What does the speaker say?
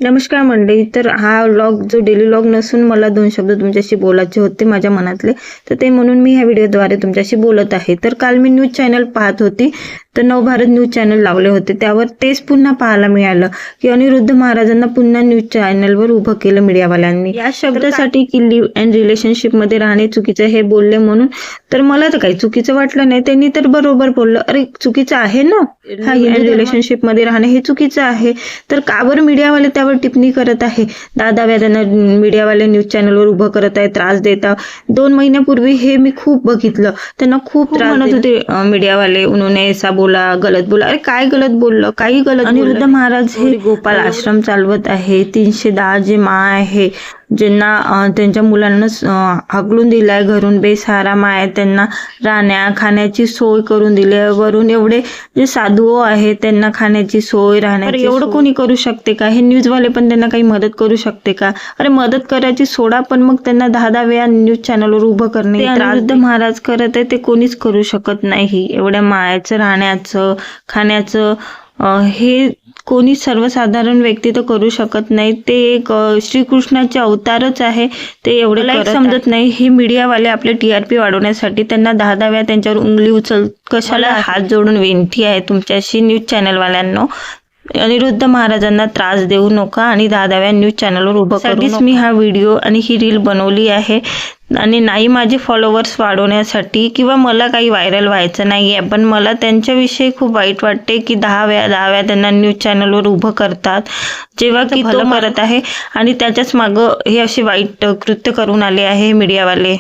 नमस्कार मंडळी. तर हा व्लॉग जो डेली व्लॉग नसून मला 2 शब्द तुमच्याशी बोलायचे होते माझ्या मनातले, तर ते म्हणून मी ह्या व्हिडिओद्वारे तुमच्याशी बोलत आहे. तर काल मी न्यूज चॅनल पाहत होती, तर नवभारत न्यूज चॅनल लावले होते. त्यावर तेच पुन्हा पाहायला मिळालं की अनिरुद्ध महाराजांना पुन्हा न्यूज चॅनलवर उभं केलं मीडियावाल्यांनी. या शब्दासाठी की लिव्ह अँड रिलेशनशिपमध्ये राहणे चुकीचं हे बोलले म्हणून. तर मला तर काही चुकीचं वाटलं नाही. त्यांनी तर बरोबर बोललं. अरे चुकीचं आहे ना, हा रिलेशनशिपमध्ये राहणे हे चुकीचं आहे. तर का बरं मीडियावाले त्यावर टिप्पणी करत आहे? दादा त्यांना मीडियावाले न्यूज चॅनलवर उभं करत आहे, त्रास देता. 2 महिन्यापूर्वी हे मी खूप बघितलं. त्यांना खूप त्रास म्हणत होते मीडियावाले, उन्होंने ऐसा बोला, गलत बोला. अरे काय गलत बोललं? काही गलत. अनिरुद्ध महाराज हे गोपाल आश्रम चालवत आहे. 310 जे मा आहे ज्यांना त्यांच्या मुलांना हाकलून दिलाय घरून, बेसहारा माय, त्यांना राहण्या खाण्याची सोय करून दिली. वरून एवढे जे साधू आहे त्यांना खाण्याची सोय, राहण्याची एवढं कोणी करू शकते का? हे न्यूजवाले पण त्यांना काही मदत करू शकते का? अरे मदत करायची सोडा, पण मग त्यांना 10 वेळा न्यूज चॅनलवर उभं करणे अनिरुद्ध महाराज करत आहे ते कोणीच करू शकत नाही. एवढ्या मायाचं, राहण्याचं, खाण्याचं हे कोणी सर्वसाधारण व्यक्ती तर करू शकत नाही. ते एक श्रीकृष्णाचे अवतारच आहे. ते एवढे समजत नाही. ही मीडियावाले आपले TRP वाढवण्यासाठी त्यांना 10 वेळा त्यांच्यावर उंगली उचल. कशाला? हात जोडून विनंती आहे तुमच्याशी न्यूज चॅनलवाल्यांनो, अनिरुद्ध महाराजांना त्रास देऊ नका आणि 10 वेळा न्यूज चॅनलवर उभं करूनच मी हा व्हिडिओ आणि ही रील बनवली आहे. आणि नाही माझे फॉलोवर्स वाढवण्यासाठी किंवा मला काही व्हायरल व्हायचं नाही आहे, पण मला त्यांच्याविषयी खूप वाईट वाटते की 10 वेळा त्यांना न्यूज चॅनलवर उभं करतात, जेव्हा की तो करत आहे आणि त्याच्याच मागं हे असे वाईट कृत्य करून आले आहे मीडियावाले.